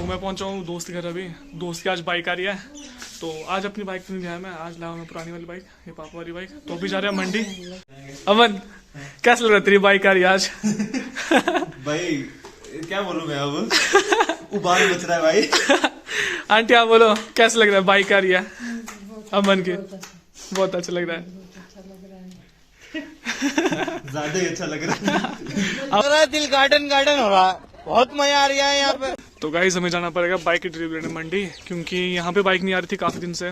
मैं पहुंचा हूँ दोस्त के घर अभी। दोस्त की आज बाइक आ रही है, तो आज अपनी बाइक तो नहीं लिया मैं, आज लाया मैं पुरानी वाली बाइक, ये पापा वाली बाइक। तो अभी जा रहे हैं मंडी। अमन कैसा लग रहा है तेरी बाइक आ रही है आज? भाई क्या बोलूं मैं अब उबाल मच रहा है भाई। आंटी आप बोलो कैसा लग रहा है बाइक आ रही है अमन की? बहुत अच्छा लग रहा है। ज्यादा ही अच्छा लग रहा है। दिल गार्डन गार्डन हो रहा है, बहुत मजा आ रहा है यहाँ पे। तो गाइस हमें जाना पड़ेगा बाइक की ट्रिप लेने मंडी, क्योंकि यहाँ पे बाइक नहीं आ रही थी काफ़ी दिन से।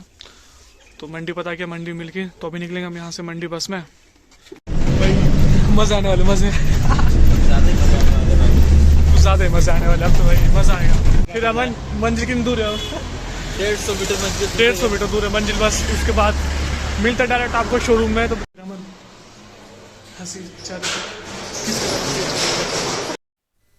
तो मंडी पता क्या मंडी मिल गई, तो अभी निकलेंगे हम यहाँ से मंडी बस में। भाई मज़ा आने वाले, मज़े कुछ ज़्यादा ही मज़े आने वाले अब तो भाई, मज़ा आएगा। फिर अमन मंजिल कितनी दूर है? 150 मीटर मंजिल, 150 मीटर दूर है मंजिल बस। उसके बाद मिलता डायरेक्ट आपको शोरूम में। तो अमन हंसी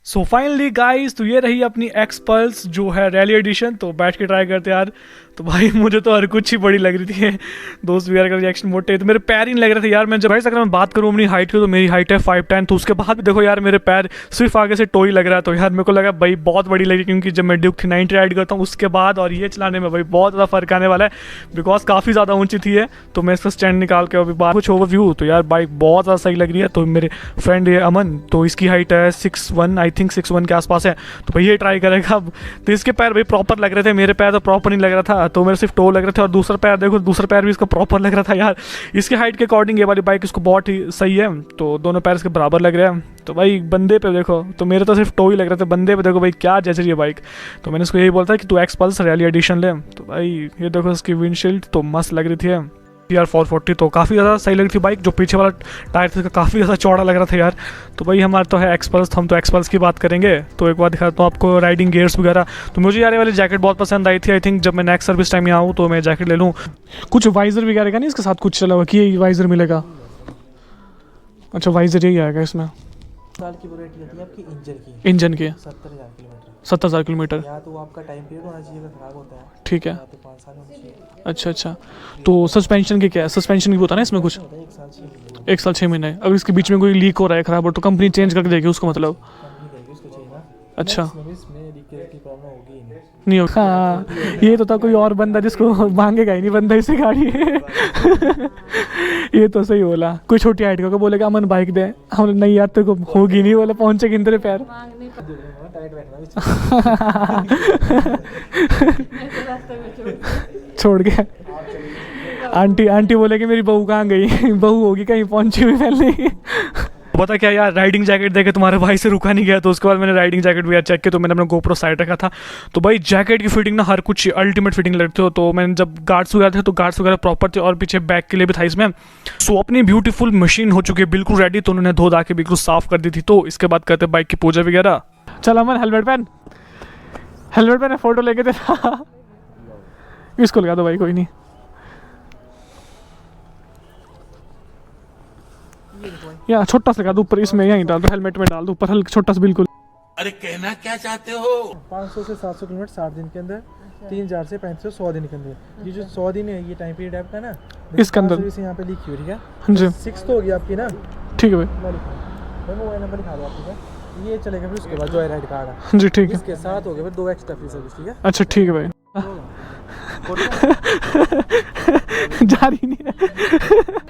सो फाइनली गाइस, तो ये रही अपनी एक्स पल्स जो है रैली एडिशन। तो बैठ के ट्राई करते यार। तो भाई मुझे तो हर कुछ ही बड़ी लग रही थी। दोस्त वगैरह का रिएक्शन मोटे, तो मेरे पैर ही नहीं लग रहे थे यार। मैं जब भाई अगर मैं बात करूँ अपनी हाइट की, तो मेरी हाइट है 5'10", तो उसके बाद भी देखो यार मेरे पैर सिर्फ आगे से टो ही लग रहा है। तो यार मेरे को लगा भाई बहुत बड़ी लगी, क्योंकि जब मैं ड्यूक 90 राइड करता हूँ उसके बाद और ये चलाने में भाई बहुत ज़्यादा फर्क आने वाला है, बिकॉज काफ़ी ज़्यादा ऊँची थी है। तो मैं इसका स्टैंड निकाल के अभी बात कुछ ओवरव्यू, तो यार बाइक बहुत ज़्यादा सही लग रही है। तो मेरे फ्रेंड ये अमन, तो इसकी हाइट है 6'1", आई थिंक 6'1" के आसपास है। तो भाई ये ट्राई करेगा अब। तो इसके पैर भाई प्रॉपर लग रहे थे, मेरे पैर तो प्रॉपर नहीं लग रहा था। तो मेरे सिर्फ टो लग रहे थे, और दूसरा पैर देखो, दूसरा पैर भी इसका प्रॉपर लग रहा था यार। इसके हाइट के अकॉर्डिंग ये वाली बाइक इसको बहुत ही सही है। तो दोनों पैर इसके बराबर लग रहे हैं। तो भाई बंदे पे देखो, तो मेरे तो सिर्फ टो ही लग रहे थे, बंदे पे देखो भाई क्या जैसे ये बाइक। तो मैंने इसको यही बोला था कि तू एक्स पल्स रैली एडिशन ले। तो भाई ये देखो इसकी विंडशील्ड तो मस्त लग रही थी यार 440, तो काफ़ी ज़्यादा सही लग रही थी बाइक। जो पीछे वाला टायर था काफ़ी ज़्यादा चौड़ा लग रहा था यार। तो भाई हमारा तो है एक्सपल्स, हम तो एक्सपल्स की बात करेंगे। तो एक बार दिखाता हूँ आपको राइडिंग गियर्स वगैरह। तो मुझे यार ये वाली जैकेट बहुत पसंद आई थी। आई थिंक जब मैं नेक्स्ट सर्विस टाइम यहाँ आऊँ तो मैं जैकेट ले लूँ। कुछ वाइजर वगैरह का नहीं इसके साथ कुछ चला हुआ कि ये वाइजर मिलेगा? अच्छा वाइजर यही आएगा इसमें। साल की वारंटी रहती है आपकी इंजन की 70,000 किलोमीटर। 70,000 किलोमीटर। या तो आपका टाइम पीरियड होना चाहिए अगर खराब होता है, ठीक है। या तो 5 साल होना चाहिए। अच्छा अच्छा। तो सस्पेंशन के क्या है? सस्पेंशन की होता है ना इसमें कुछ? 1 साल 6 महीने 1 साल 6 महीने। अगर इसके बीच में कोई लीक हो रहा है खराब हो, तो कंपनी चेंज करके देगी उसको, मतलब? कंपनी देगी उसको चाहिए ना। अच्छा इसमें लीकेज की प्रॉब्लम होगी ही नहीं। नहीं होगा। हाँ ये तो था कोई और बंदा जिसको मांगेगा ही नहीं बंदा इसे गाड़ी। ये तो सही बोला। कोई छोटी हाइट का बोलेगा अमन बाइक दे, हम नहीं यार तेरे को होगी नहीं, बोले पहुंचे किन तेरे पैर। टाइट बैठना छोड़ के आंटी बोले कि मेरी बहू कहाँ गई? बहू होगी कहीं पहुंची हुई पहले। पता क्या यार, राइडिंग जैकेट देखे तुम्हारे भाई से रुका नहीं गया। तो उसके बाद मैंने राइडिंग जैकेट भी चेक किया, तो मैंने अपना GoPro साइड रखा था। तो भाई जैकेट की फिटिंग ना हर कुछ अल्टीमेट फिटिंग लगती हो। तो मैंने जब गार्ड्स वगैरह थे तो गार्ड्स वगैरह प्रॉपर थे, और पीछे बैक के लिए भी था इसमें। सो अपनी ब्यूटीफुल मशीन हो चुकी है बिल्कुल रेडी। तो उन्होंने धो धा के बिल्कुल साफ कर दी थी। तो इसके बाद करते बाइक की पूजा वगैरह। चल अमन हेलमेट पहन, फोटो लेके देना। इसको लगा दो भाई, कोई नहीं। या छोटा सा लगा दो ऊपर, इसमें यहीं डाल दो, हेलमेट में डाल दो ऊपर, हल्का छोटा सा बिल्कुल। अरे कहना क्या चाहते हो? 500 से 700 किलोमीटर 60 दिन के अंदर, 3000 से 3500 100 दिन के अंदर। ये जो 100 दिन है ये टाइम पीरियड आपका ना, इसके अंदर यहाँ पे लिखी हुई, ठीक है? हाँ जी 6 तो होगी आपकी ना, ठीक है भाई। मोबाइल नंबर लिखा दो आप, ठीक है? ये चलेगा फिर उसके बाद जो राइड कार्ड है। हाँ जी ठीक है। इसके साथ हो गया फिर 2 एक्स्ट्रा फ्री सर्विस, ठीक है? अच्छा ठीक है भाई। जारी नहीं है।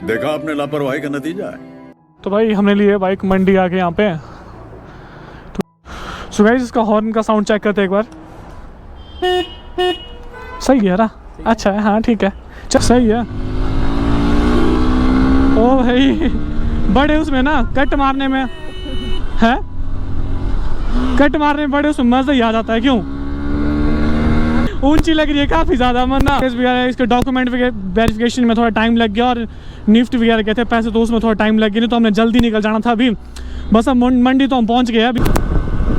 देखा आपने लापरवाही का नतीजा है। तो भाई हमने लिए बाइक मंडी आके यहाँ पे। तो सो गाइस इसका हॉर्न का साउंड चेक करते एक बार। सही है ना? अच्छा है, हाँ ठीक है, चल सही है। ओ भाई बड़े उसमें ना कट मारने में है, कट मारने में बड़े उसमें मजा ही आ जाता है। क्यों? ऊंची लग रही है काफ़ी ज़्यादा, वरना इसके डॉक्यूमेंट वेरिफिकेशन में थोड़ा टाइम लग गया, और निफ्ट वगैरह कहते हैं पैसे, तो उसमें थोड़ा टाइम लग गया। नहीं तो हमने जल्दी निकल जाना था अभी। बस अब मंडी तो हम पहुंच गए अभी।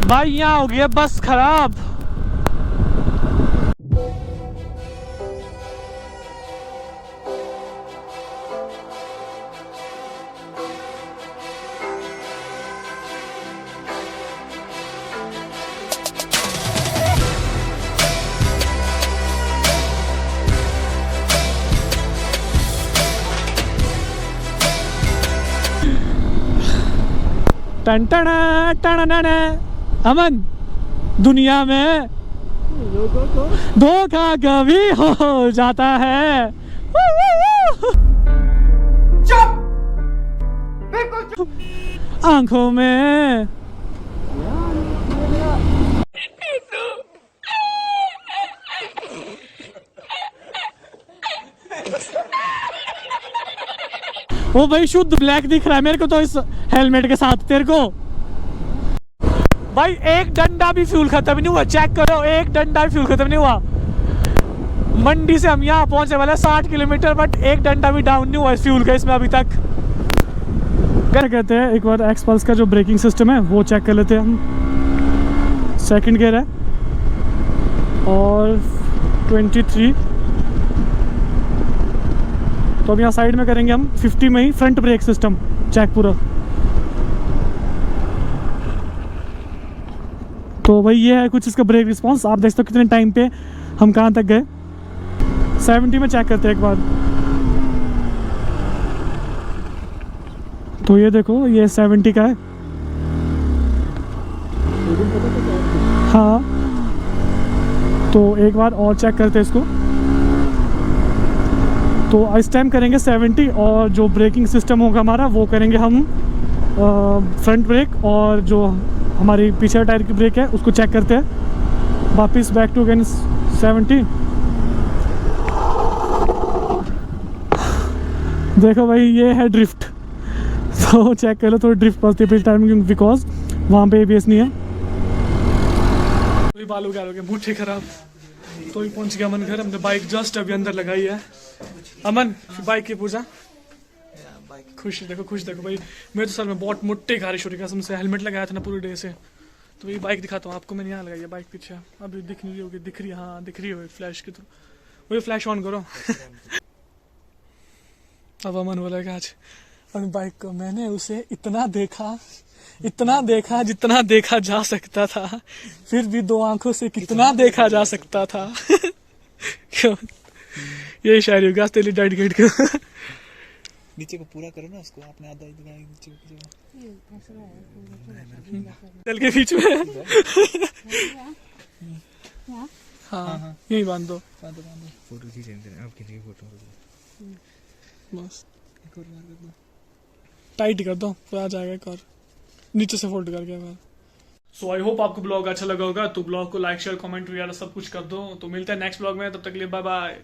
भाई यहाँ हो गई है बस खराब। टन टन टन टन। अमन दुनिया में धोखा कभी हो जाता है। आंखों में वो भाई शुद्ध ब्लैक दिख रहा है मेरे को तो इस हेलमेट के साथ। तेरे को भाई एक डंडा भी फ्यूल खत्म नहीं हुआ, चेक करो, एक डंडा भी फ्यूल खत्म नहीं हुआ। मंडी से हम यहाँ पहुंचे वाले 60 किलोमीटर, बट एक डंडा भी डाउन नहीं हुआ इस फ्यूल का इसमें अभी तक। क्या कहते हैं, एक बार एक्सपल्स का जो ब्रेकिंग सिस्टम है वो चेक कर लेते हैं हम। सेकंड गियर है और 23, तो अब यहाँ साइड में करेंगे हम 50 में ही फ्रंट ब्रेक सिस्टम चेक पूरा। तो भाई ये है कुछ इसका ब्रेक रिस्पांस, आप देख सकते हो कितने टाइम पे हम कहाँ तक गए। 70 में चेक करते हैं एक बार। तो ये देखो ये 70 का है। हाँ तो एक बार और चेक करते हैं इसको। तो इस टाइम करेंगे 70 और जो ब्रेकिंग सिस्टम होगा हमारा वो करेंगे हम फ्रंट ब्रेक, और जो हमारी पीछे टायर की ब्रेक है उसको चेक करते हैं। वापस बैक टू अगेन 70। देखो भाई ये है ड्रिफ्ट, तो चेक कर लो थोड़ी ड्रिफ्ट पड़ती है पिछले टाइम में बिकॉज वहाँ पे ABS नहीं है। तो बालू क्या हो गया, मुट्ठी खराब। तो ही पहुँच गया अमन घर, हमने बाइक जस्ट अभी अंदर लगाई है। अमन बाइक की पूजा खुश देखो, खुश देखो भाई। मेरे तो सर में बहुत मुट्ठी खारिश हो रही कसम से, हेलमेट लगाया था ना पूरे डे से। तो ये बाइक दिखाता हूँ आपको, मैंने यहाँ लगाई है बाइक पीछे, अभी दिख नहीं रही होगी, दिख रही है, हाँ दिख रही होगी फ्लैश के थ्रू। वही फ्लैश ऑन करो। अब अमन बोला कि आज अपनी बाइक को मैंने उसे इतना देखा जितना देखा जा सकता था, फिर भी 2 आंखों से कितना देखा जा सकता था। क्यों यही शायरी होगी आज तेरी डेडिकेट के। नीचे को पूरा करो ना उसको, आपने आधा नीचे चल के बीच में। हाँ यही बांध दो। फोटो खींचेंगे आप, खींचेंगे फोटो बस टाइट कर दो तो आ जाएगा एक और, नीचे से फोल्ड करके एक बार। सो आई होप आपको ब्लॉग अच्छा लगा होगा। तो ब्लॉग को लाइक शेयर कमेंट वगैरह सब कुछ कर दो। तो मिलते हैं नेक्स्ट ब्लॉग में, तब तक के लिए बाय बाय।